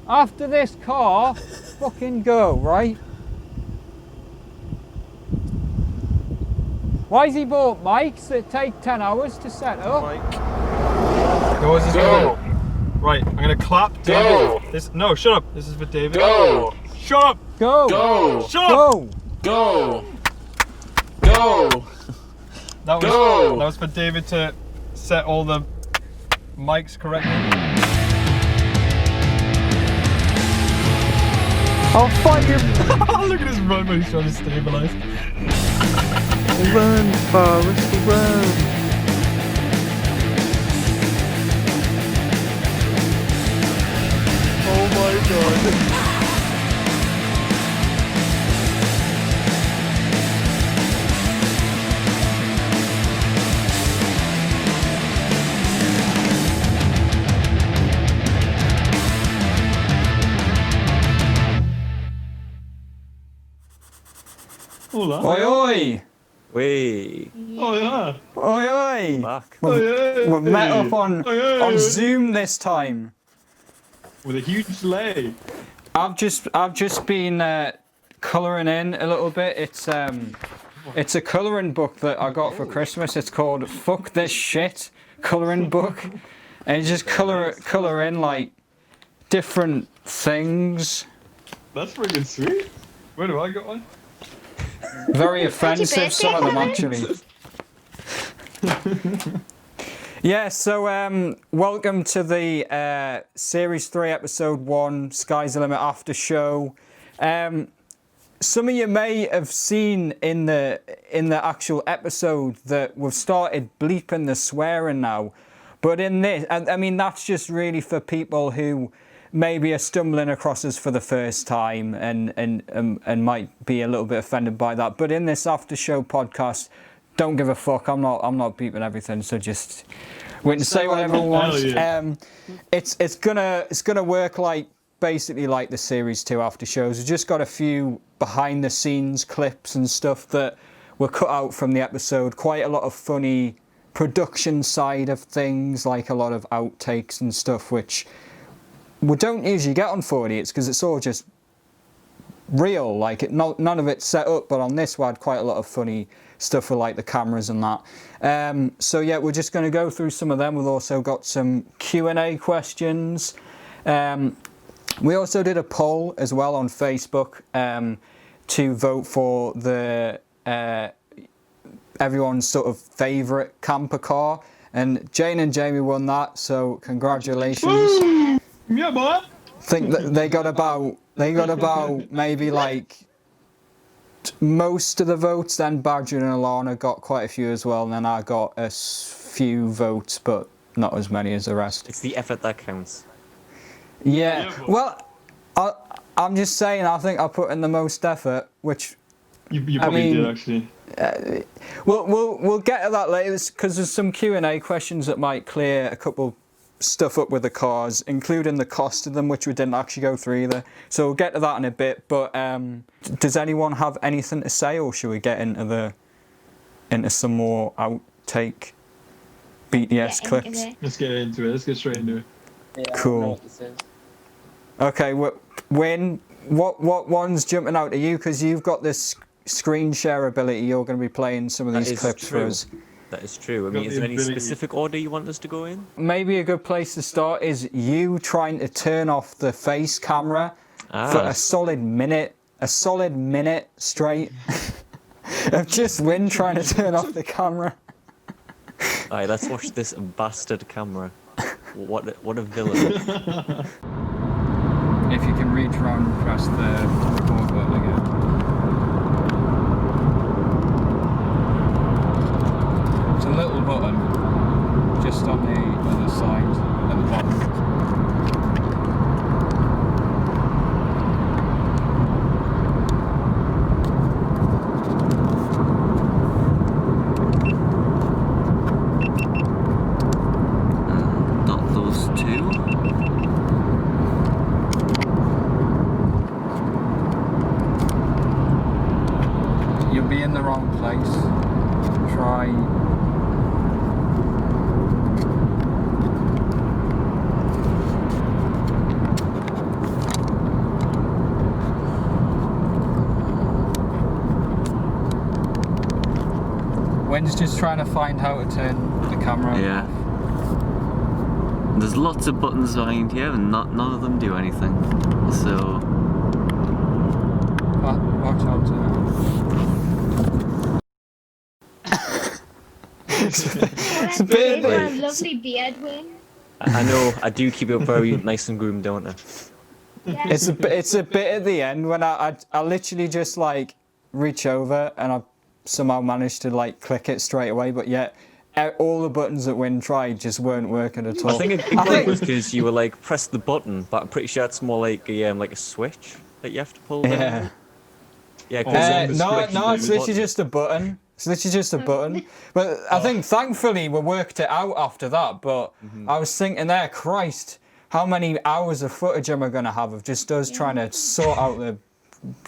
After this car, fucking go, right? Why's he bought mics that take 10 hours to set up? Mike. Go. Right, I'm gonna clap. Go. David. No, shut up. This is for David. Go. Shut up. Go. Go. Shut up. Go. Go. Go. That was for David to set all the mics correctly. I'll fight you. Look at his run when he's trying to stabilize. Run, Forrest, run. Oh my god. Hola. Oi, oi. Wait. Oh yeah. Oi, oi. Back. We're met up on Oi. Zoom this time. With a huge leg. I've just been colouring in a little bit. It's a colouring book that I got for Christmas. It's called Fuck This Shit Colouring Book. And you just colour in like different things. That's freaking sweet. Where do I get one? Very offensive, some of them actually. Yeah, so welcome to the Series 3, Episode 1, Sky's the Limit After Show. Some of you may have seen in the actual episode that we've started bleeping the swearing now. But in this, I mean, that's just really for people who maybe are stumbling across us for the first time and might be a little bit offended by that. But in this after show podcast, don't give a fuck. I'm not beeping everything. So just we can say whatever we want. Yeah. It's gonna work like basically like the Series 2 after shows. We've just got a few behind the scenes clips and stuff that were cut out from the episode. Quite a lot of funny production side of things, like a lot of outtakes and stuff, which we don't usually get on 40. It's because it's all just real, like none of it's set up. But on this, we had quite a lot of funny stuff with like the cameras and that. So yeah, we're just going to go through some of them. We've also got some Q&A questions. We also did a poll as well on Facebook to vote for the everyone's sort of favourite camper car, and Jane and Jamie won that. So congratulations. Yeah, boy. I think that they got about maybe like most of the votes. Then Badger and Alana got quite a few as well, and then I got a few votes, but not as many as the rest. It's the effort that counts. Yeah. Well, I'm just saying. I think I put in the most effort, which You probably did actually. we'll get to that later because there's some Q&A questions that might clear a couple stuff up with the cars, including the cost of them, which we didn't actually go through either. So we'll get to that in a bit. But does anyone have anything to say, or should we get into some more outtake BTS clips? Let's get into it. Let's get straight into it. Yeah, Cool. Okay, Win, what one's jumping out at you? Because you've got this screen share ability. You're going to be playing some of these clips for us. That is true. I mean, is there any specific order you want us to go in? Maybe a good place to start is you trying to turn off the face camera for a solid minute straight of just Win trying to turn off the camera. Alright, let's watch this bastard camera. What a villain. If you can reach around and press the record button again. It's a little button just on the other side at the bottom. Not those two. You'll be in the wrong place. Try. Wynn's just trying to find how to turn the camera on. Yeah. There's lots of buttons behind here, and none of them do anything. So. Watch out to It's a bit. a lovely beard, Win. I know, I do keep it very nice and groomed, don't I? Yeah. It's a bit at the end when I literally just like reach over and I somehow managed to like click it straight away, but yet all the buttons that Win tried just weren't working at all. I think a big one was because you were like press the button, but I'm pretty sure it's more like a switch that you have to pull down. Yeah. Yeah. 'Cause No, switch it's is literally the just a button. It's literally just a button. But I think thankfully we worked it out after that. But I was thinking there, Christ, how many hours of footage am I going to have of just us trying to sort out the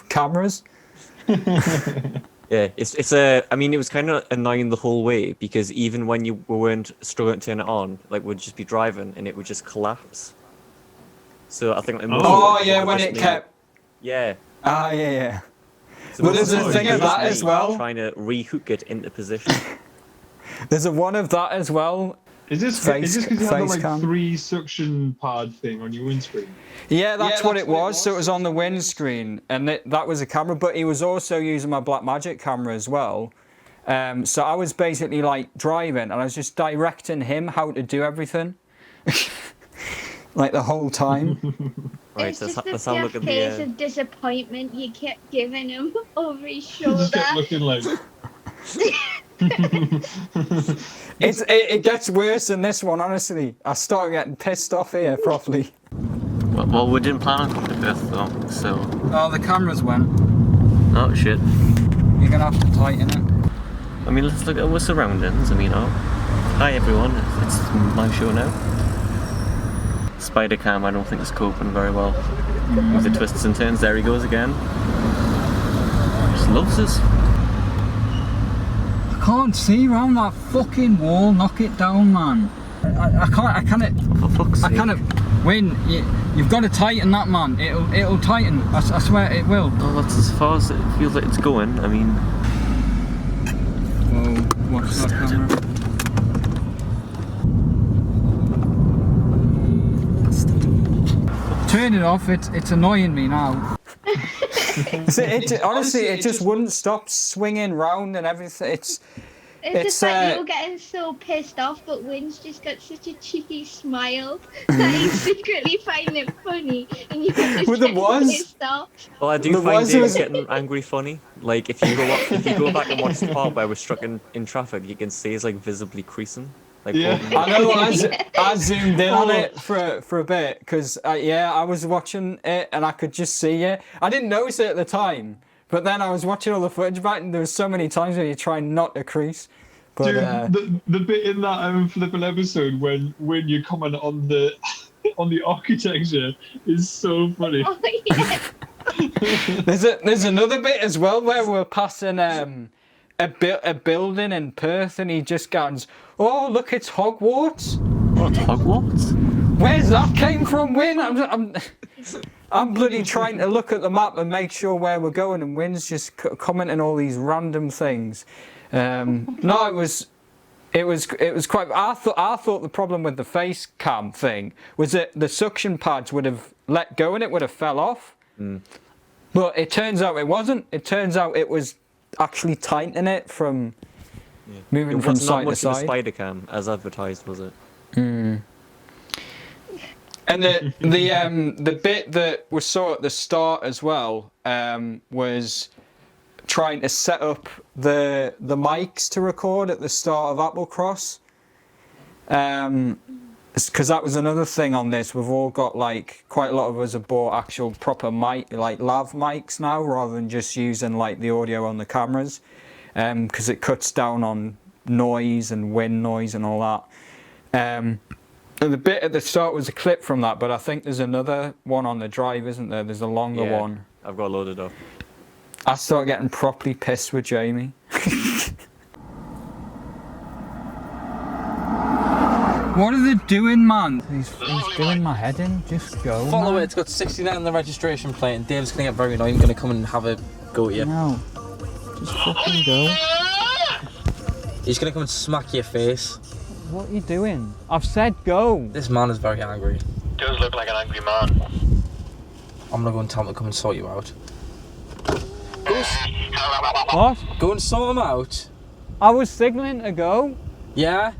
cameras? Yeah, I mean, it was kind of annoying the whole way because even when you weren't struggling to turn it on, like we'd just be driving and it would just collapse. So I think. Oh yeah, when it kept. Yeah. Ah yeah. So Well, there's a thing of that as well. Trying to rehook it into position. There's a one of that as well. Is this because you have the like 3 suction pod thing on your windscreen? Yeah, that's what it was. So it was on the windscreen, and that was a camera. But he was also using my Blackmagic camera as well. So I was basically like driving, and I was just directing him how to do everything, like the whole time. Right, It's so just let's the have a look at face the. of disappointment you kept giving him over his shoulder. Just kept looking like. It gets worse than this one, honestly. I started getting pissed off here properly. Well, we didn't plan on coming to Perth though, so. Oh, the cameras went. Oh shit. You're gonna have to tighten it. I mean, let's look at our surroundings. I mean, hi everyone, it's my show now. Spider cam, I don't think is coping very well with the twists and turns. There he goes again. Just loves us. I can't see around that fucking wall. Knock it down, man. I can't. For fuck's sake. I kind of Win. You've got to tighten that, man. It'll tighten. I swear it will. Well, that's as far as it feels like it's going. I mean. Whoa! Watch that camera. Turn it off. It's annoying me now. Honestly, it just wouldn't stop swinging round and everything. It's just like you're getting so pissed off, but Win's just got such a cheeky smile that he's secretly finding it funny, and you're just Well, there getting was. pissed off. Well, I do The find ones David was- getting angry funny. Like if you go back and watch the part where we're struck in traffic, you can see he's like visibly creasing. Like, Yeah. I know. I zoomed in on it for a bit because I was watching it and I could just see it. I didn't notice it at the time, but then I was watching all the footage back and there was so many times where you try not to crease. But Dude, the bit in that flipping episode when you comment on the on the architecture is so funny. Oh, yeah. there's another bit as well where we're passing a building in Perth and he just goes, "Oh look, it's Hogwarts." What, Hogwarts? Where's that came from, Win? I'm bloody trying to look at the map and make sure where we're going, and Win's just commenting all these random things. No, it was quite. I thought the problem with the face cam thing was that the suction pads would have let go and it would have fell off. But it turns out it wasn't. It turns out it was actually tightening it from moving from side to It wasn't much of a side. spider cam as advertised, was it? And the bit that we saw at the start as well was trying to set up the mics to record at the start of Applecross. Because that was another thing on this. We've all got like quite a lot of us have bought actual proper mic, like lav mics now, rather than just using like the audio on the cameras, because it cuts down on noise and wind noise and all that. And the bit at the start was a clip from that, but I think there's another one on the drive, isn't there? There's a longer one. I've got loaded up. I start getting properly pissed with Jamie. What are they doing, man? He's doing my head in. Just go. Follow man. it, it's got 69 on the registration plate, and Dave's gonna get very annoyed. He's gonna come and have a go at you. No. Just fucking go. He's gonna come and smack your face. What are you doing? I've said go. This man is very angry. Does look like an angry man. I'm gonna go and tell him to come and sort you out. What? Go and sort him out. I was signalling to go. Yeah?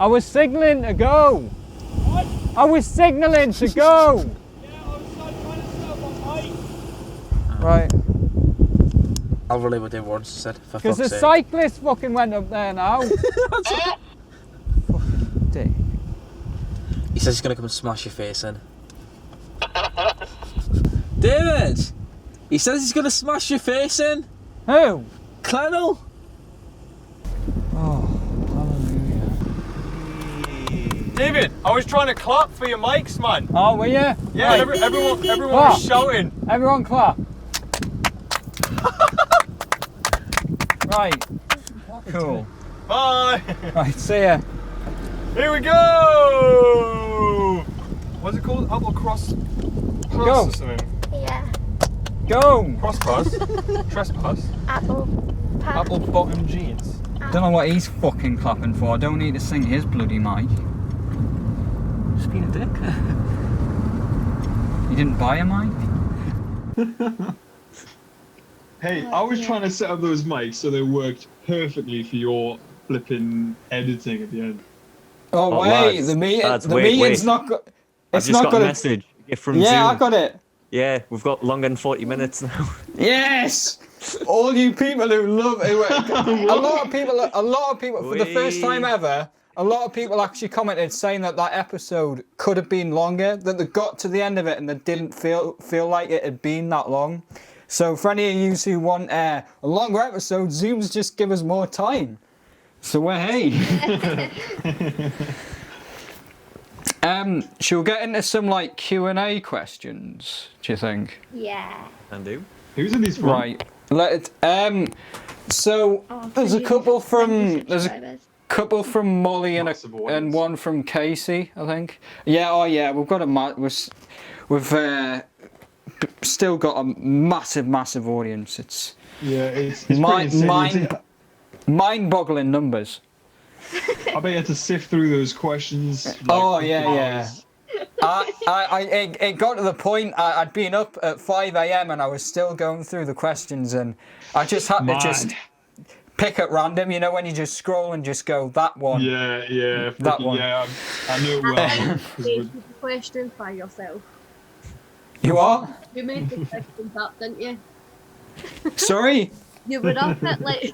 I was signalling to go. What? I was signalling to go. Right. I'll relay what David Warren said. For Because the fuck's sake. cyclist fucking went up there now. Fucking dick. He says he's gonna come and smash your face in. David! He says he's gonna smash your face in. Who? Clennell? Oh, hallelujah. David, I was trying to clap for your mics, man. Oh, were you? Yeah, Right. everyone Clap. was shouting. Everyone clap. Right. Cool. Bye. Right, see ya. Here we go. What's it called? Apple cross pass Go. or something? Yeah. Go. Cross pass? Trespass? Apple. Apple bottom jeans. Don't know what he's fucking clapping for. I don't need to sing his bloody mic. Just being a dick. You didn't buy a mic? Hey, I was trying to set up those mics so they worked perfectly for your flipping editing at the end. Oh, Oh, wait, lads, the lads, meeting's wait. not got. I've It's just not got got a message from Yeah, Zoom. I got it. Yeah, we've got longer than 40 minutes now. Yes! All you people who love it. A lot of people for the first time ever, a lot of people actually commented saying that episode could have been longer, that they got to the end of it and they didn't feel like it had been that long. So for any of you who want a longer episode, Zoom's just give us more time. So we're hey. Shall we get into some like Q&A questions, do you think? Yeah. And do. Who's in these from? Right. So there's a couple from couple from Molly and Massive audience. and one from Casey, I think. Yeah, oh yeah, we've got we've still got a massive audience. It's Yeah, it's pretty insane. mind-boggling numbers. I bet you had to sift through those questions. Like, Oh yeah. hours. It got to the point I'd been up at 5 a.m. and I was still going through the questions and I just had to just pick at random, you know, when you just scroll and just go that one. Yeah, That one. Yeah, I know it well. 'cause Made the questions by yourself. You are? You made the questions up, didn't you? Sorry? You were up at like.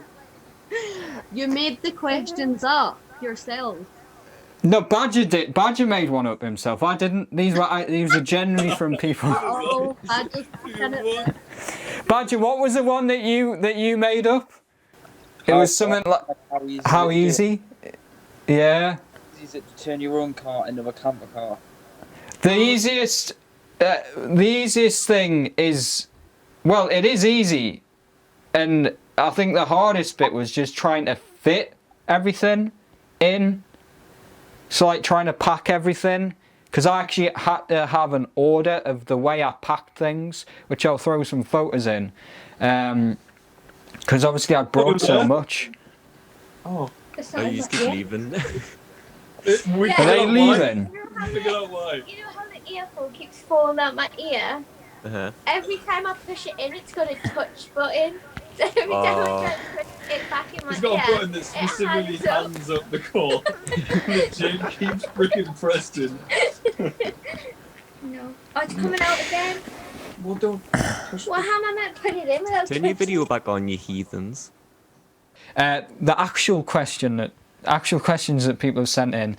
You made the questions up yourself. No, Badger did. Badger made one up himself. I didn't. These were generally from people. Oh, I just kind of. Badger, what was the one that you made up? It was something like how easy. Yeah. Is it to turn your own car into a camper car? The easiest thing is, well, it is easy, and I think the hardest bit was just trying to fit everything in. So like trying to pack everything, because I actually had to have an order of the way I packed things, which I'll throw some photos in, because obviously I brought so much. Oh, Oh, you just keep leaving. we Yeah. Are they leaving? figured out why. You know how the earphone keeps falling out my ear? Uh-huh. Every time I push it in, it's got a touch button. So every time I try to push it back in my He's ear, got a button that it specifically hands up. hands up the call. that Jane keeps freaking pressing. No. Oh, it's coming out again. Well, don't. Well, how am I meant to put it in without Turn your touching video back on, you heathens. The actual questions that people have sent in.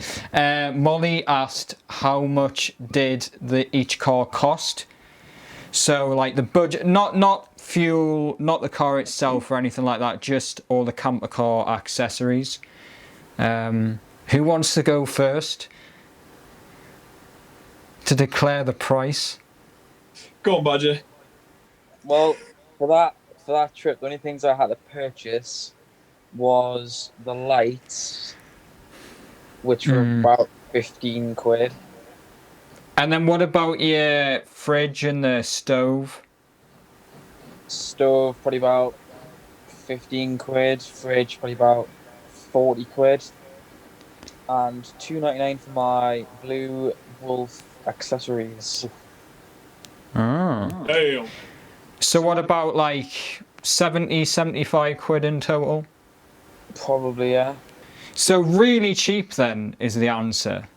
Molly asked how much did each car cost. So like the budget, not fuel, not the car itself or anything like that, just all the camper car accessories. Who wants to go first to declare the price? Go on, Badger. Well, for that trip, the only things I had to purchase was the lights, which were about 15 quid. And then what about your fridge and the stove? Stove, probably about 15 quid. Fridge, probably about £40, and £2.99 for my Blue Wolf accessories. Oh. Damn. So what about like 70, 75 quid in total? Probably, yeah. So really cheap then is the answer.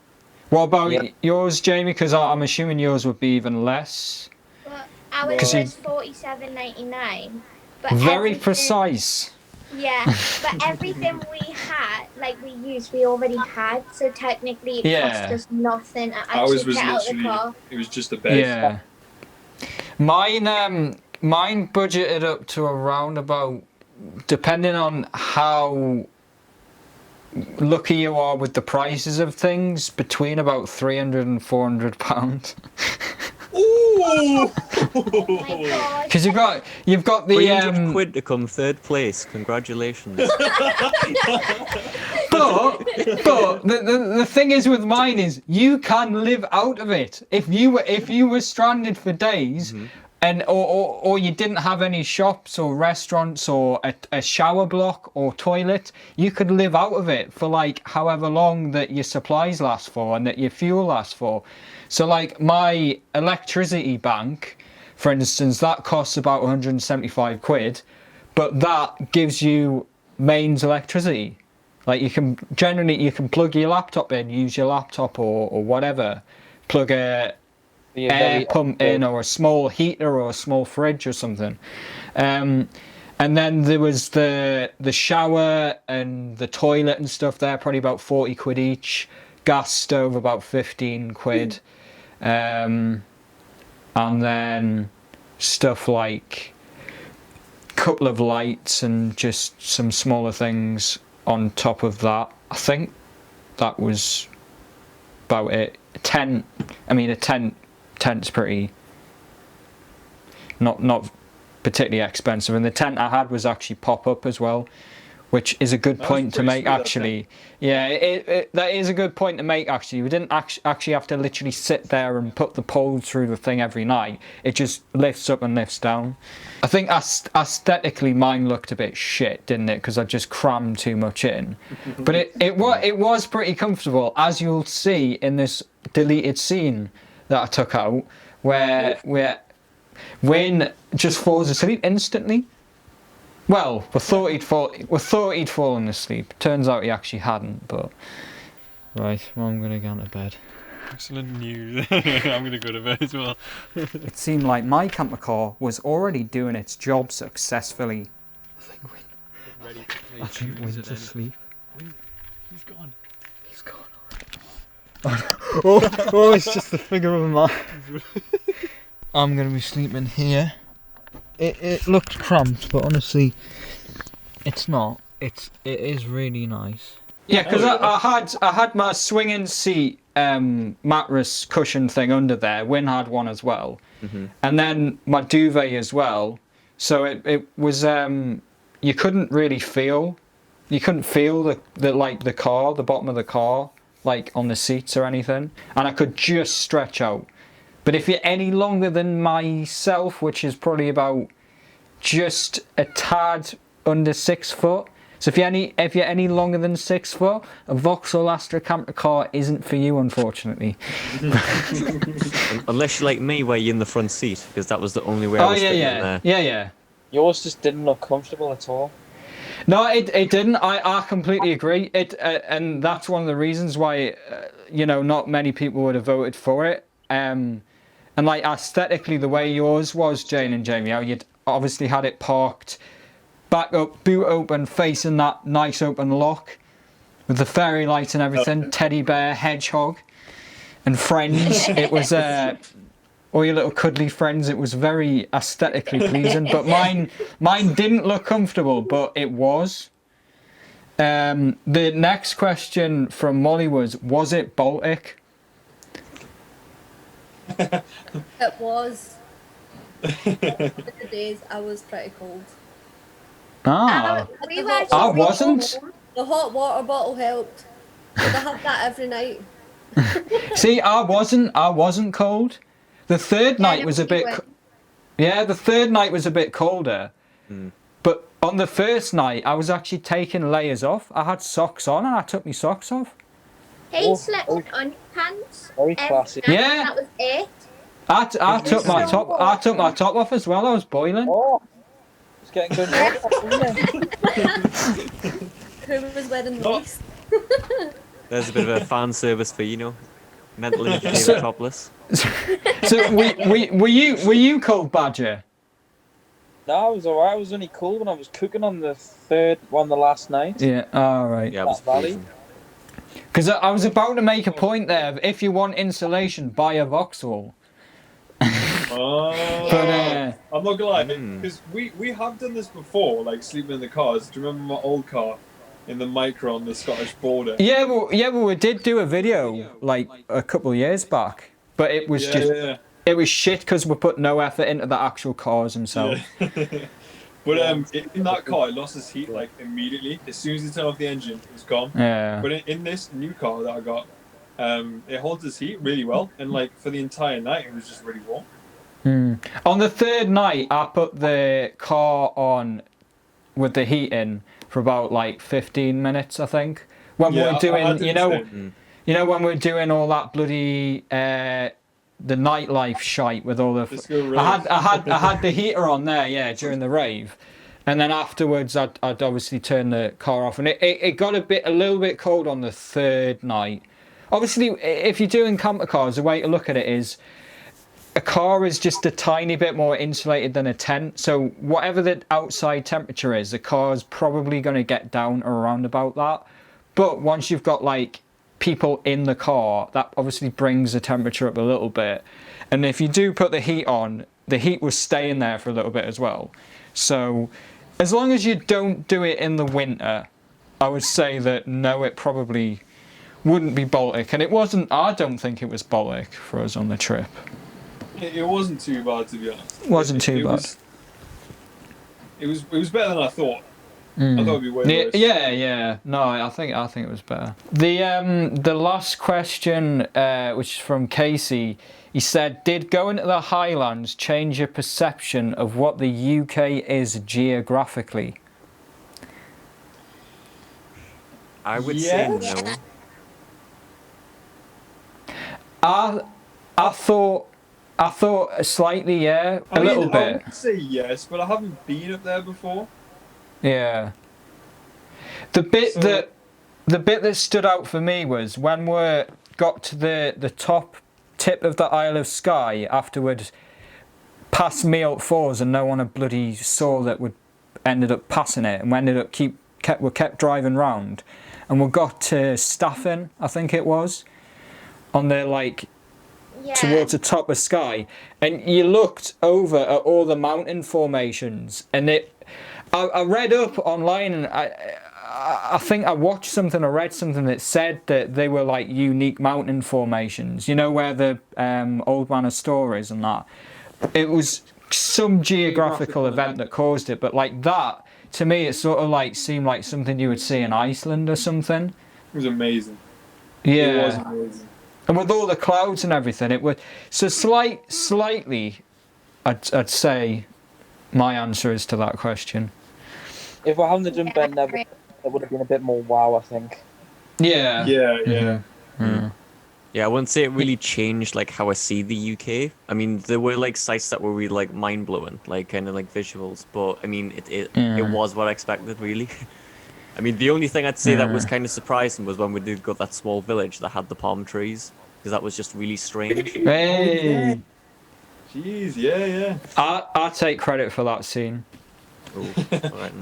What about Yep. yours, Jamie? Because I'm assuming yours would be even less. Well, ours Because you- was £47.99. But Very everything- precise. Yeah, but everything we had, like we used, we already had. So technically, it Yeah. cost us nothing to Ours actually was get out of the literally, car. it was just a bed. Yeah. Mine budgeted up to around about, depending on how lucky you are with the prices of things, between about £300 and £400. Ooh! Oh my god. Because you've got the 300 quid to come third place. Congratulations. but the thing is with mine is you can live out of it. If you were stranded for days, and or you didn't have any shops or restaurants or a shower block or toilet, you could live out of it for like however long that your supplies last for and that your fuel lasts for. So like my electricity bank, for instance, that costs about 175 quid, but that gives you mains electricity. Like you can plug your laptop in, use your laptop or whatever, plug a air pump in or a small heater or a small fridge or something. And then there was the shower and the toilet and stuff there, probably about 40 quid each. Gas stove about 15 quid. And then stuff like a couple of lights and just some smaller things on top of that. I think that was about it. A tent's pretty not particularly expensive, and the tent I had was actually pop up as well, which is a good point to make actually. Yeah, that is a good point to make actually. We didn't actually have to literally sit there and put the pole through the thing every night. It just lifts up and lifts down. I think aesthetically mine looked a bit shit, didn't it? Because I just crammed too much in. But it was pretty comfortable, as you'll see in this deleted scene that I took out, where Wayne just falls asleep instantly. Well, we thought he'd fallen asleep. Turns out he actually hadn't, but... Right, well, I'm gonna go to bed. Excellent news. I'm gonna go to bed as well. It seemed like my camper car was already doing its job successfully. I think Wayne's asleep. He's gone. He's gone already. Oh, it's just the figure of a man. I'm gonna be sleeping here. It looked cramped, but honestly, it's not. It is really nice. Yeah, because I had my swinging seat mattress cushion thing under there. Wynn had one as well, and then my duvet as well. So it was you couldn't really feel. You couldn't feel the car, the bottom of the car, like on the seats or anything, and I could just stretch out. But if you're any longer than myself, which is probably about just a tad under 6 foot, so if you're any longer than 6 foot, a Vauxhall Astra camper car isn't for you, unfortunately. Unless you're like me, where you're in the front seat, because that was the only way I was fitting in there. Yeah. Yours just didn't look comfortable at all. No, it didn't. I completely agree. And that's one of the reasons why not many people would have voted for it. And like aesthetically, the way yours was, Jane and Jamie, how you'd obviously had it parked back up, boot open, facing that nice open lock with the fairy light and everything, teddy bear, hedgehog, and friends. It was all your little cuddly friends. It was very aesthetically pleasing. But mine didn't look comfortable, but it was. The next question from Molly was it Baltic? It was. The days I was pretty cold. Ah, We were I wasn't. The hot water bottle helped. But I had that every night. See, I wasn't cold. The third night was a bit. The third night was a bit colder. But on the first night, I was actually taking layers off. I had socks on and I took my socks off. He slept on underpants. Very classy. Night, Yeah. That was it. I took my top. I took my top off as well. I was boiling. Oh, it's getting good. Isn't it? Who was wearing the least? There's a bit of a fan service for mentally So- topless. So were you cold, Badger? No, I was alright. I was only cool when I was cooking on the last night. Yeah. All right. Yeah, it was That valley. freezing. Because I was about to make a point there. If you want insulation, buy a Vauxhall. Oh, But I'm not gonna lie, Mm. because we have done this before, like sleeping in the cars. Do you remember my old car in the Micro on the Scottish border? yeah, well, we did do a video like a couple of years back, but it was Yeah. it was shit because we put no effort into the actual cars themselves. But in that car, it lost its heat like immediately. As soon as you turn off the engine, it was gone. Yeah. But in this new car that I got, it holds its heat really well, and like for the entire night, it was just really warm. On the third night, I put the car on with the heat in for about like 15 minutes, I think. When we Yeah, were I doing, did you the know, same. when we were doing all that bloody the nightlife shite with all the. Disco rave. I had the heater on there, yeah, during the rave, and then afterwards I'd obviously turn the car off, and it got a little bit cold on the third night. Obviously, if you're doing camper cars, the way to look at it is, a car is just a tiny bit more insulated than a tent. So whatever the outside temperature is, the car's probably going to get down around about that. But once you've got like people in the car, that obviously brings the temperature up a little bit. And if you do put the heat on, the heat will stay in there for a little bit as well. So as long as you don't do it in the winter, I would say that no, it probably wouldn't be Baltic. And it wasn't, I don't think it was Baltic for us on the trip. It wasn't too bad, to be honest. Wasn't too bad. It was better than I thought. I thought it'd be way worse. Yeah. No, I think it was better. The last question, which is from Casey, he said, "Did going to the Highlands change your perception of what the UK is geographically?" I would say no. I thought slightly, yeah, a little I bit. would say yes, but I haven't been up there before. Yeah. The bit that stood out for me was when we got to the top tip of the Isle of Skye afterwards, past Mealt Fours, and no one had bloody saw that we ended up passing it, and we ended up kept driving round, and we got to Staffin, I think it was, on the towards the top of Skye, and you looked over at all the mountain formations, and I read up online, and I think I watched something or read something that said that they were like unique mountain formations, you know, where the Old Man of Store is and that. It was some geographical event that caused it, but like that, to me, it sort of like seemed like something you would see in Iceland or something. It was amazing. Yeah. It was amazing. And with all the clouds and everything, it was so slightly. I'd say my answer is to that question. If I hadn't done Ben Never, it would have been a bit more wow, I think. Yeah. Yeah. Yeah, I wouldn't say it really changed like how I see the UK. I mean, there were like sites that were really like mind blowing, like kind of like visuals. But I mean, it was what I expected, really. I mean, the only thing I'd say that was kind of surprising was when we did go to that small village that had the palm trees, because that was just really strange. Hey. Jeez, yeah. I take credit for that scene. Oh, all right.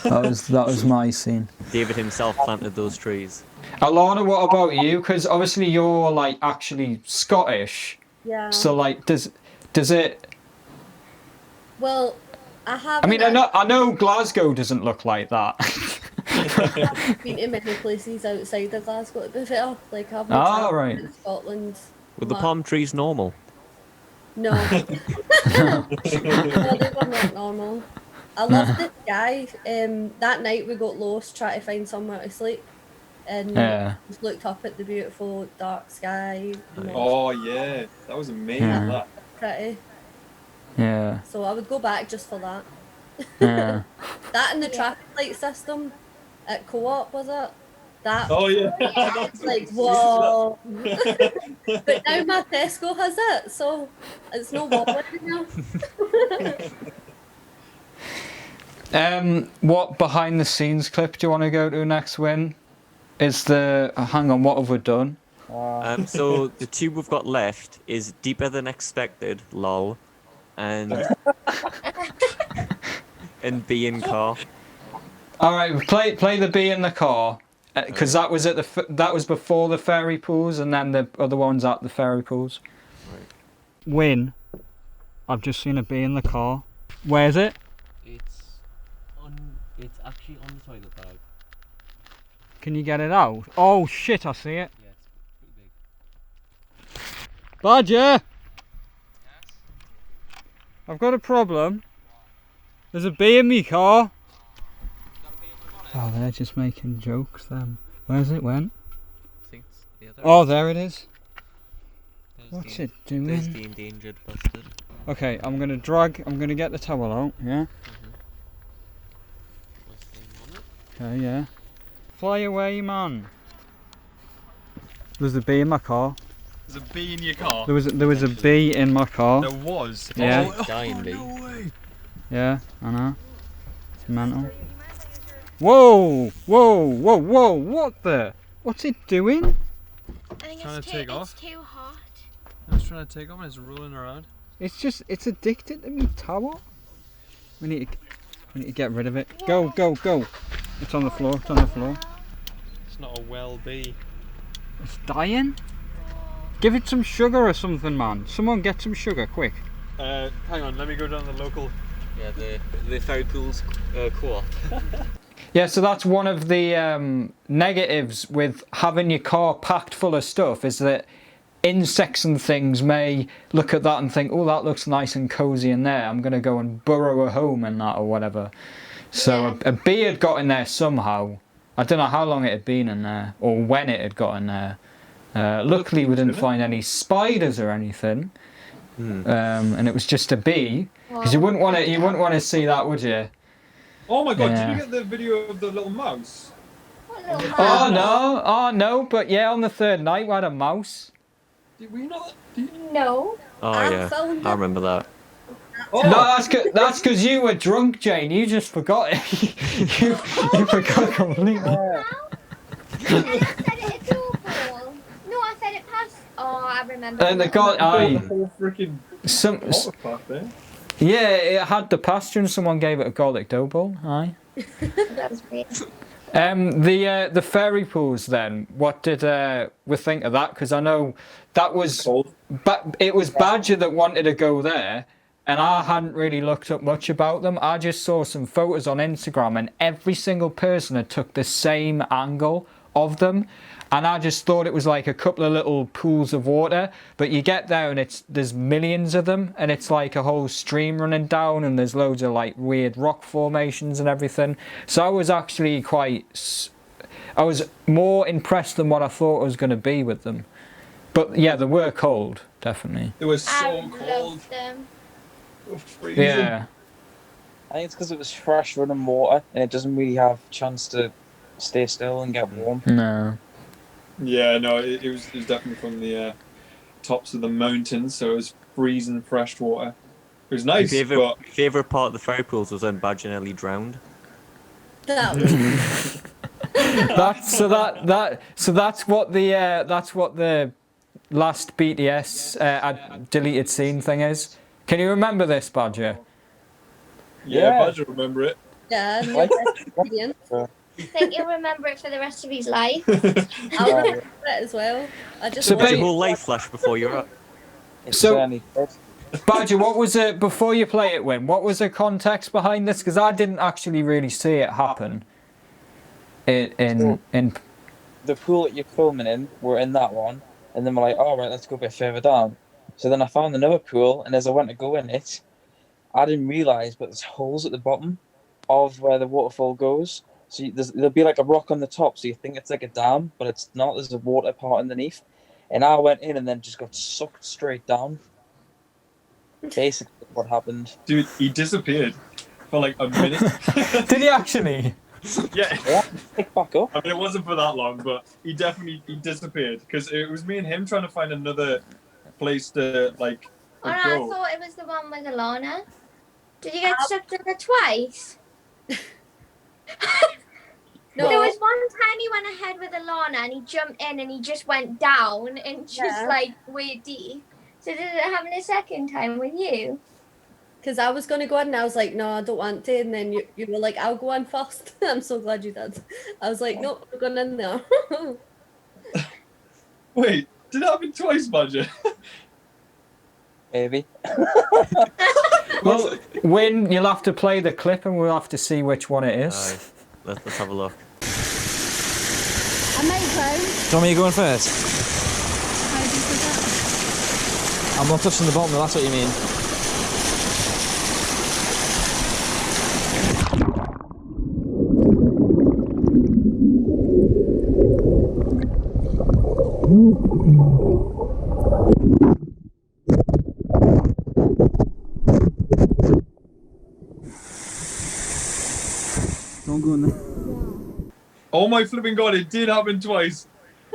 That was my scene. David himself planted those trees. Alana, what about you? Because obviously you're like actually Scottish. Yeah. So like, does it? Well, I have. I mean, I know Glasgow doesn't look like that. I've been to many places outside of Glasgow, to be fair. Like, I've been right. in Scotland. Were the palm trees normal? No. No, they were not normal. I loved the sky. That night we got lost trying to find somewhere to sleep. And just looked up at the beautiful dark sky. Oh, yeah. That was amazing, that. Pretty. Yeah. So I would go back just for that. Yeah. That and the traffic light system at Co-op, was it? That Oh yeah. was like, whoa. But now my Tesco has it, so it's no wobbling now. What behind the scenes clip do you want to go to next, Win? Is the hang on, what have we done? So the tube we've got left is deeper than expected, lol, and and B in car. All right, play the bee in the car, because that was at that was before the fairy pools, and then the other ones at the fairy pools. Right. Win, I've just seen a bee in the car. Where's it? It's actually on the toilet bag. Can you get it out? Oh shit, I see it. Yeah, it's pretty big. Badger! I've got a problem. There's a bee in me car. Oh, they're just making jokes then. Where's it went? I think it's the other. Oh, there it is. There's What's the, it There's doing? the endangered bastard. Okay, I'm gonna get the towel out, yeah? What's the name on it? Okay, yeah. Fly away, man. There's a bee in my car. There's a bee in your car. There was a bee in my car. There was. Yeah. Oh, dying bee. No way. Yeah, I know. It's mental. Whoa! Whoa! Whoa! Whoa! What the? What's it doing? I think Trying it's to too, take off? it's too hot. I was trying to take off and it's rolling around. It's addicted to me towel. We need to get rid of it. Go, go, go. It's on the floor, it's on the floor. It's not a well bee. It's dying. Give it some sugar or something, man. Someone get some sugar, quick. Hang on, let me go down the local. Yeah, the fairy pools co-op. Yeah, so that's one of the negatives with having your car packed full of stuff, is that insects and things may look at that and think, oh, that looks nice and cozy in there. I'm going to go and burrow a home in that or whatever. So a bee had got in there somehow. I don't know how long it had been in there or when it had got in there. Luckily, we didn't find any spiders or anything. And it was just a bee. Because you wouldn't want to see that, would you? Oh my god, Yeah. did you get the video of the little mouse? Oh no, but yeah, on the third night we had a mouse. Did we not? No. Oh I yeah, found I it. remember that. Oh, No, that's because you were drunk, Jane. You just forgot it. you forgot completely. I said it at Liverpool. No, I said it past. Oh, I remember. And the now. god, the aye, whole freaking some, water park there. yeah, it had the pasture, and someone gave it a garlic dough bowl. Aye. That was weird. The fairy pools. Then, what did we think of that? Because I know that was, Cold. but it was Badger that wanted to go there. And I hadn't really looked up much about them. I just saw some photos on Instagram and every single person had took the same angle of them. And I just thought it was like a couple of little pools of water. But you get there and there's millions of them. And it's like a whole stream running down and there's loads of like weird rock formations and everything. So I was actually I was more impressed than what I thought it was going to be with them. But yeah, they were cold, definitely. It was I so cold. loved them. Freezing. Yeah. I think it's because it was fresh running water and it doesn't really have a chance to stay still and get warm. No. Yeah, no, it was definitely from the tops of the mountains, so it was freezing fresh water. It was nice, but Favorite part of the fairy pools was when Badger nearly drowned. That was That's what the last BTS deleted scene thing is. Can you remember this, Badger? yeah, Badger remember it. yeah, Like- experience. I think he'll remember it for the rest of his life. I'll remember it as well. I just So Did your ba- whole life flash before you're up? It's So- certainly good. Badger, what was it before you play it? What was the context behind this? Because I didn't actually really see it happen. In The pool that you're filming in, we're in that one, and then we're like, all right, let's go a bit further down. So then I found another pool, and as I went to go in it, I didn't realise, but there's holes at the bottom of where the waterfall goes. So there'll be like a rock on the top, so you think it's like a dam, but it's not. There's a water part underneath. And I went in and then just got sucked straight down. Basically, what happened. Dude, he disappeared. for like a minute. Did he actually? Yeah. Yeah, pick back up. I mean, it wasn't for that long, but he disappeared because it was me and him trying to find another place to like Oh no, I go. thought it was the one with Alana. Did you get stuck in it twice? No. There was one time he went ahead with Alana and he jumped in and he just went down and just like way deep. So did it happen a second time with you? Because I was going to go in and I was like, no, I don't want to. And then you were like, I'll go in first. I'm so glad you did. I was like, nope, we're going in there. Wait, did it happen twice, Badger? Maybe. Well, Win, you'll have to play the clip and we'll have to see which one it is. Let's have a look. I may go. Do you want me to go in first? How do you do that? I'm not touching the bottom, that's what you mean. Don't go in there. Oh my flipping god, it did happen twice.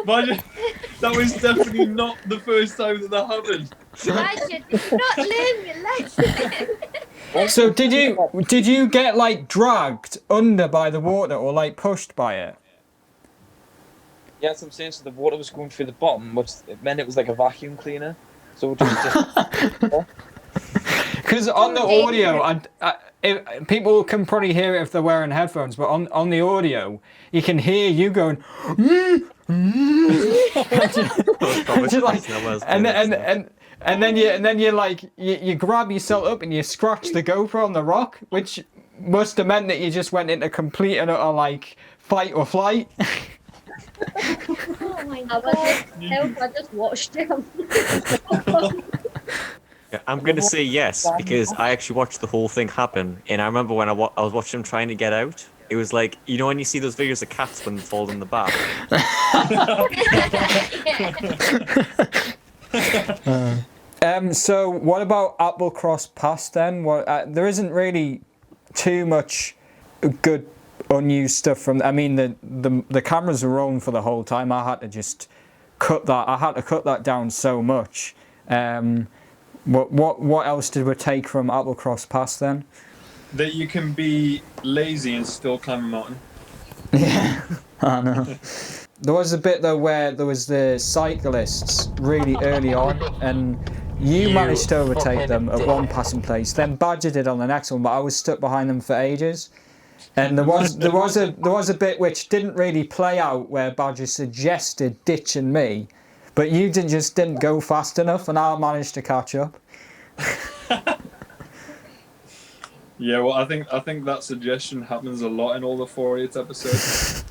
Badger, that was definitely not the first time that happened. Badger, did you not learn your lesson? So did you get like dragged under by the water or like pushed by it? Yeah, that's what I'm saying. So the water was going through the bottom, which meant it was like a vacuum cleaner. So just Because on the audio, people can probably hear it if they're wearing headphones, but on the audio, you can hear you going, and then you like you grab yourself up and you scratch the GoPro on the rock, which must have meant that you just went into complete and utter like fight or flight. Oh my god. I just watched him. Yeah, I'm going to say yes, because I actually watched the whole thing happen. And I remember when I was watching him trying to get out, it was like, you know when you see those videos of cats when they fall in the bath? So what about Applecross Pass then? There isn't really too much good unused stuff from. I mean, the cameras were rolling for the whole time. I had to just cut that. I had to cut that down so much. What else did we take from Applecross Pass then? That you can be lazy and still climb a mountain. Yeah, I know. There was a bit though where there was the cyclists really early on, and you managed to overtake them at one passing place. Then Badger did on the next one, but I was stuck behind them for ages. And there was a bit which didn't really play out where Badger suggested ditching me, but you didn't go fast enough, and I managed to catch up. Yeah, well, I think that suggestion happens a lot in all the 4-8 episodes.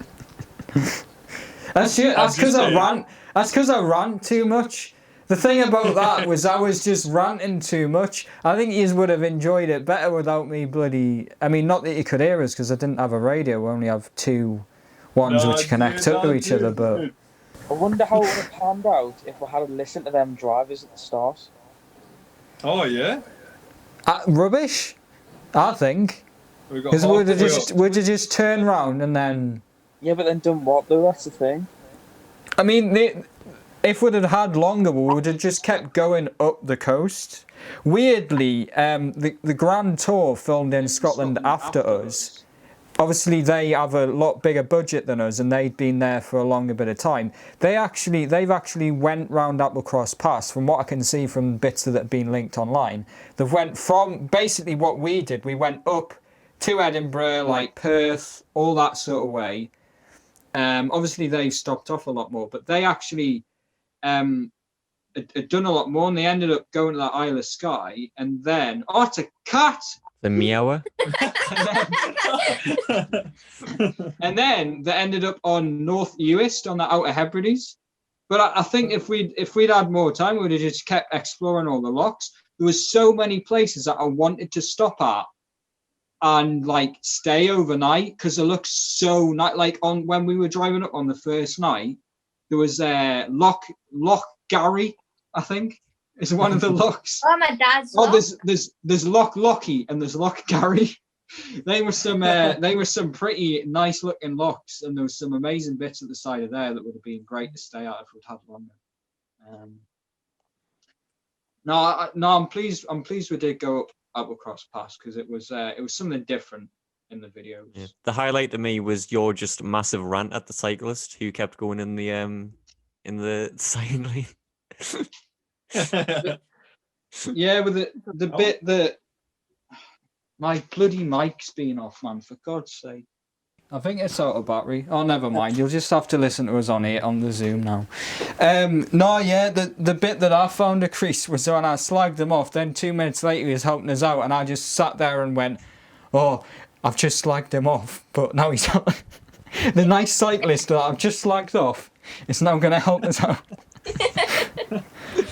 That's because I rant. That's because I rant too much. The thing about that was I was just ranting too much. I think you would have enjoyed it better without me bloody. I mean, not that you could hear us because I didn't have a radio. We only have two ones which connect up to each other. But I wonder how it would have panned out if we had listened to them drivers at the start. Oh yeah. Rubbish. I think. Because would you just turn round and then. Yeah, but then done what though? That's the thing. I mean, if we'd had longer, we would have just kept going up the coast. Weirdly, the Grand Tour filmed in Scotland after us. Obviously, they have a lot bigger budget than us, and they'd been there for a longer bit of time. They've actually went round Applecross Pass, from what I can see from bits that have been linked online. They went from basically what we did. We went up to Edinburgh, like Perth, all that sort of way. Obviously, they've stopped off a lot more, but they actually had done a lot more, and they ended up going to that Isle of Skye, and then it's a cat. The meower. And then they ended up on North Uist on the Outer Hebrides. But I think if we'd had more time, we would have just kept exploring all the locks. There was so many places that I wanted to stop at and like stay overnight because it looks so nice. Like when we were driving up on the first night, there was Loch Garry, I think. It's one of the locks. Oh, my dad's lock. There's Loch Lockie and there's Loch Garry. They were some pretty nice looking locks, and there was some amazing bits at the side of there that would have been great to stay out if we'd had longer. I'm pleased. I'm pleased we did go up across pass because it was something different in the videos. Yeah. The highlight to me was your just massive rant at the cyclist who kept going in the cycling lane. Yeah, with the bit that my bloody mic's been off, man. For God's sake. I think it's out of battery. Oh, never mind. You'll just have to listen to us on the Zoom now. The bit that I found a crease was when I slagged him off. Then 2 minutes later, he was helping us out, and I just sat there and went, "Oh, I've just slagged him off." But now he's the nice cyclist that I've just slagged off is now going to help us out.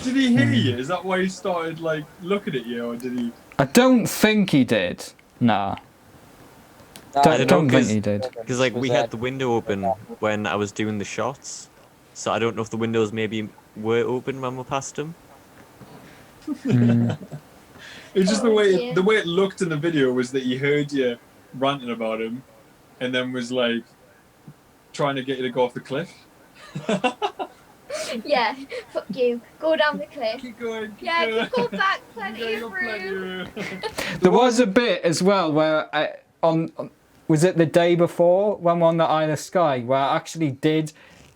Did he hear you? Is that why he started like looking at you, or did he? I don't think he did. Nah. I don't think he did. Because like we had the window open when I was doing the shots, so I don't know if the windows maybe were open when we passed him. Mm. It was just the way it looked in the video was that he heard you ranting about him, and then was like trying to get you to go off the cliff. Yeah, fuck you. Go down the cliff. Keep going. Yeah, go back. Plenty of room. There was a bit as well where was it the day before when we're on the Isle of Skye where I actually did.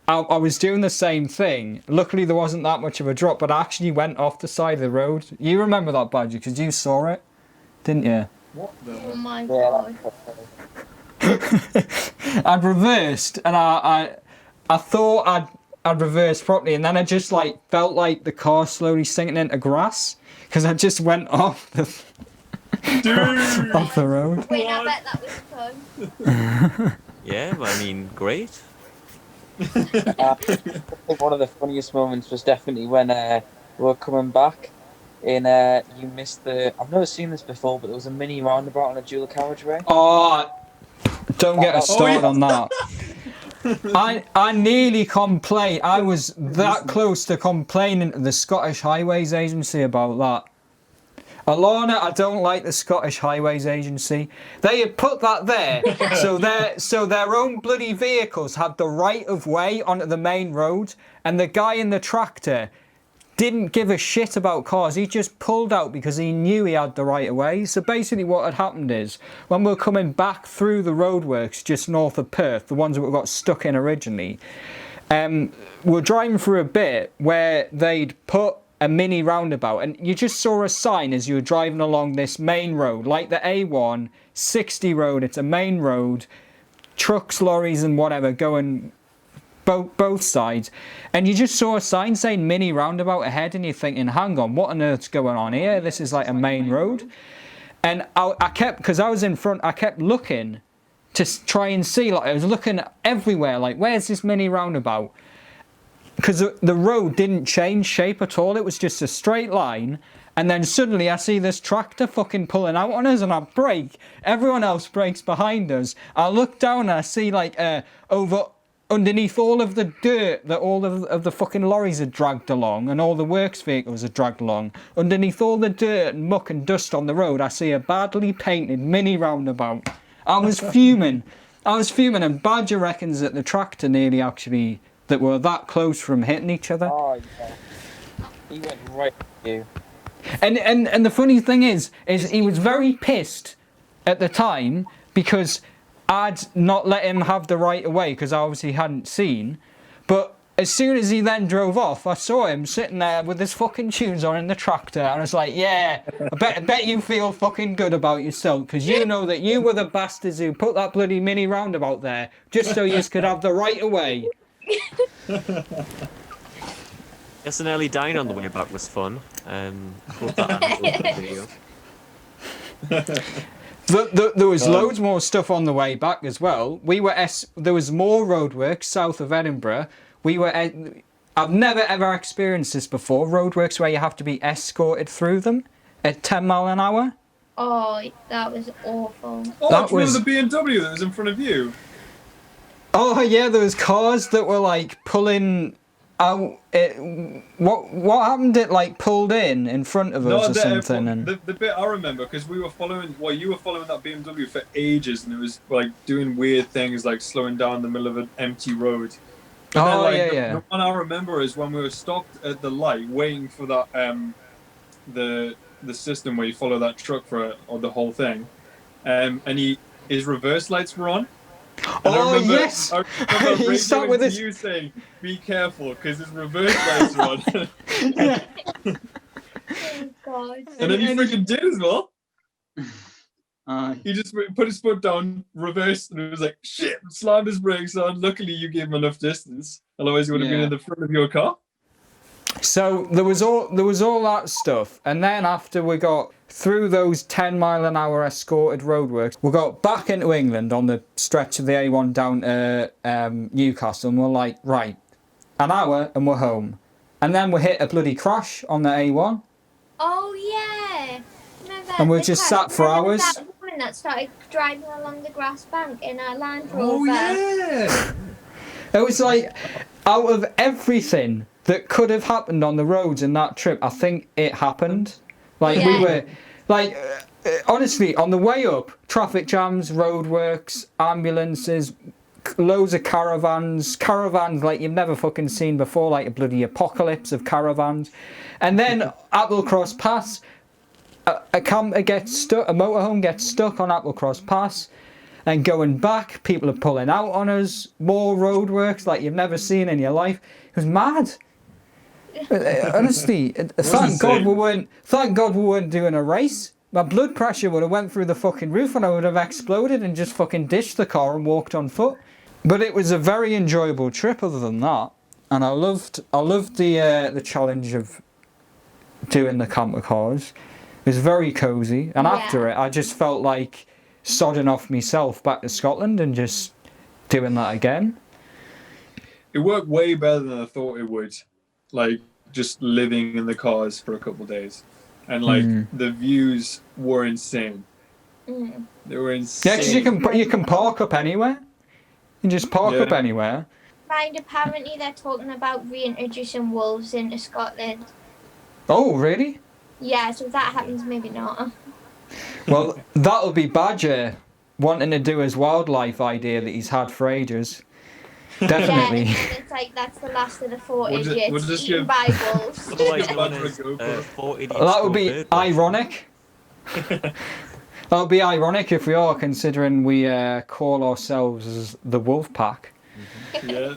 I was doing the same thing. Luckily, there wasn't that much of a drop, but I actually went off the side of the road. You remember that, Badger, because you saw it, didn't you? What the? Oh my god. I'd reversed, and I thought I'd reversed properly, and then I just like felt like the car slowly sinking into grass because I just went off the off the road. Wait, I bet that was fun. Yeah, I mean, great. I think one of the funniest moments was definitely when we were coming back and you missed the... I've never seen this before, but there was a mini roundabout on a dual carriageway. Oh, don't get us started on that. I nearly complained. I was that close to complaining to the Scottish Highways Agency about that. Alana, I don't like the Scottish Highways Agency. They had put that there so their own bloody vehicles had the right of way onto the main road, and the guy in the tractor didn't give a shit about cars. He just pulled out because he knew he had the right of way. So basically what had happened is, when we were coming back through the roadworks just north of Perth, the ones that we got stuck in originally, we were driving through a bit where they'd put a mini roundabout, and you just saw a sign as you were driving along this main road, like the A1 60 road. It's a main road, trucks, lorries and whatever going both sides, and you just saw a sign saying mini roundabout ahead, and you're thinking, hang on, what on earth's going on here? This is like a main road. And I kept, because I was in front, I kept looking to try and see, like I was looking everywhere, like where's this mini roundabout? Because the road didn't change shape at all. It was just a straight line. And then suddenly I see this tractor fucking pulling out on us, and I brake. Everyone else brakes behind us. I look down and I see like underneath all of the dirt that all of the fucking lorries had dragged along, and all the works vehicles had dragged along, underneath all the dirt and muck and dust on the road, I see a badly painted mini roundabout. I was fuming. And Badger reckons that the tractor nearly actually... that were that close from hitting each other. Oh, yeah. He went right at you. And the funny thing is he was very pissed at the time because I'd not let him have the right of way because I obviously hadn't seen. But as soon as he then drove off, I saw him sitting there with his fucking shoes on in the tractor, and I was like, yeah, I bet you feel fucking good about yourself because you know that you were the bastards who put that bloody mini roundabout there just so you could have the right of way. Yes, an early dine on the way back was fun. Hope that video. There was loads more stuff on the way back as well. There was more roadworks south of Edinburgh. I've never ever experienced this before. Roadworks where you have to be escorted through them at 10 mile an hour. Oh, that was awful. Oh, that was the BMW that was in front of you. Oh yeah, there was cars that were like pulling. what happened? It like pulled in front of us or something, and the bit I remember because we were following. Well, you were following that BMW for ages, and it was like doing weird things, like slowing down in the middle of an empty road. But then, the one I remember is when we were stopped at the light, waiting for that the system where you follow that truck for or the whole thing, and his reverse lights were on. And yes! I remember He stopped with his... you saying, "Be careful, because his reverse lights are on." Oh God! And then he freaking did as well. He just put his foot down, reversed, and it was like shit. Slammed his brakes on. Luckily, you gave him enough distance. Otherwise, he would have been in the front of your car. So there was all that stuff, and then after we got through those 10-mile-an-hour escorted roadworks, we got back into England on the stretch of the A1 down to Newcastle, and we're like, right, an hour and we're home, and then we hit a bloody crash on the A1. Oh yeah, remember? And we just sat for hours. That woman that started driving along the grass bank in our Land Rover. Oh yeah. It was like, out of everything that could have happened on the roads in that trip, I think it happened. Like we were, like honestly, on the way up, traffic jams, roadworks, ambulances, loads of caravans like you've never fucking seen before, like a bloody apocalypse of caravans. And then Applecross Pass, a camper gets stuck, a motorhome gets stuck on Applecross Pass. And going back, people are pulling out on us, more roadworks like you've never seen in your life. It was mad. Honestly, thank God we weren't doing a race. My blood pressure would have went through the fucking roof and I would have exploded and just fucking ditched the car and walked on foot. But it was a very enjoyable trip other than that. And I loved the challenge of doing the camper cars. It was very cosy. And after it, I just felt like sodding off myself back to Scotland and just doing that again. It worked way better than I thought it would. Like just living in the cars for a couple of days, and like the views were insane. They were insane. Yeah, because you can park up anywhere. You can just park up anywhere. Mind, apparently they're talking about reintroducing wolves into Scotland. Oh, really? Yeah, so if that happens, maybe not. Well, that'll be Badger wanting to do his wildlife idea that he's had for ages. Definitely. Yeah, it's like that's the last of the 4 We'll idiots just eaten give- by wolves. That would be ironic. That would be ironic if we are, considering we call ourselves as the Wolf Pack. Yeah.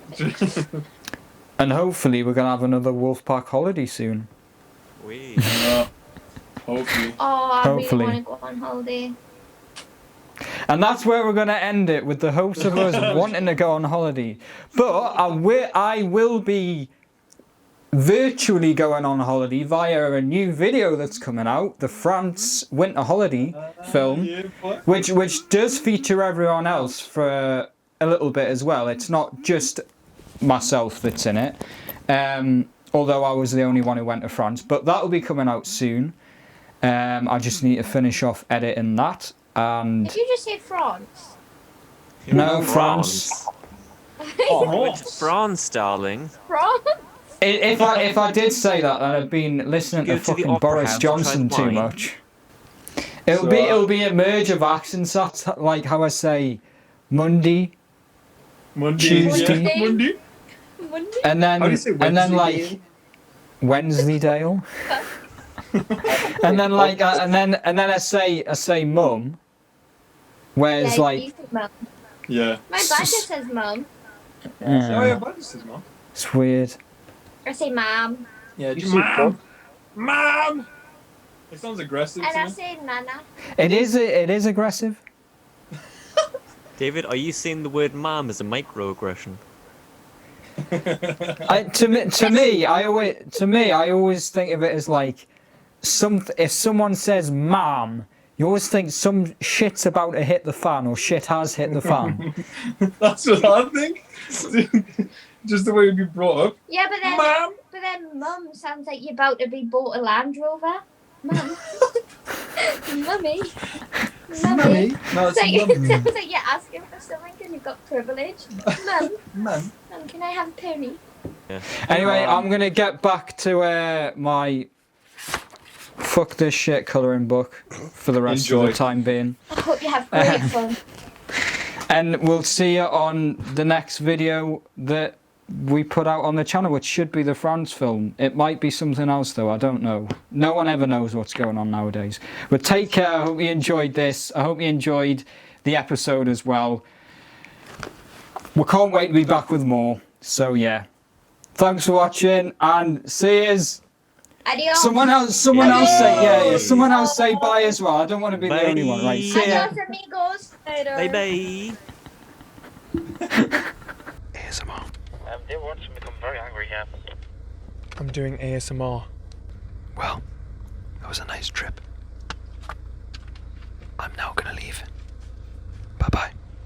And hopefully we're going to have another Wolf Pack holiday soon. Hopefully. Oh, I Hopefully. really want to go on holiday. And that's where we're going to end it, with the hopes of us wanting to go on holiday. But I will be virtually going on holiday via a new video that's coming out, the France Winter Holiday film, which does feature everyone else for a little bit as well. It's not just myself that's in it, although I was the only one who went to France. But that'll be coming out soon. I just need to finish off editing that. And Did you just say France? no, France. France, darling. France? If I did say that, then I've been listening to fucking Boris Johnson too much. It'll be a merge of accents. That's like how I say Monday, Tuesday, Monday? and then How do you say like Wednesdaydale, and then like and then I say mum. Whereas Yeah, like you said mum. Yeah. My badger says mum. Oh yeah, Badger says mom. It's weird. I say mom. Yeah, mom. Mom. It sounds aggressive. And to I me. say nana. It is aggressive. David, are you saying the word mom as a microaggression? To me, I always think of it as like if someone says "mom," you always think some shit's about to hit the fan or shit has hit the fan. That's what I think. Just the way it'd be brought up. Yeah, but then mum sounds like you're about to be bought a Land Rover. Mum. Mummy. Mummy. No, It's it's like, mum. it sounds like you're asking for something because you've got privilege. Mum. Mum. Mum, can I have a pony? Yeah. Anyway, I'm gonna get back to my fuck this shit colouring book for the rest of the time being. I hope you have great fun. And we'll see you on the next video that we put out on the channel, which should be the France film. It might be something else though, I don't know. No one ever knows what's going on nowadays. But take care, I hope you enjoyed this. I hope you enjoyed the episode as well. We can't wait to be back with more. So yeah. Thanks for watching and see yous. Adios. Someone else say someone else say bye as well. I don't want to be the only one, right? See ya. Adios, amigos. Later. Bye bye. ASMR. They want to become very angry here. I'm doing ASMR. Well, that was a nice trip.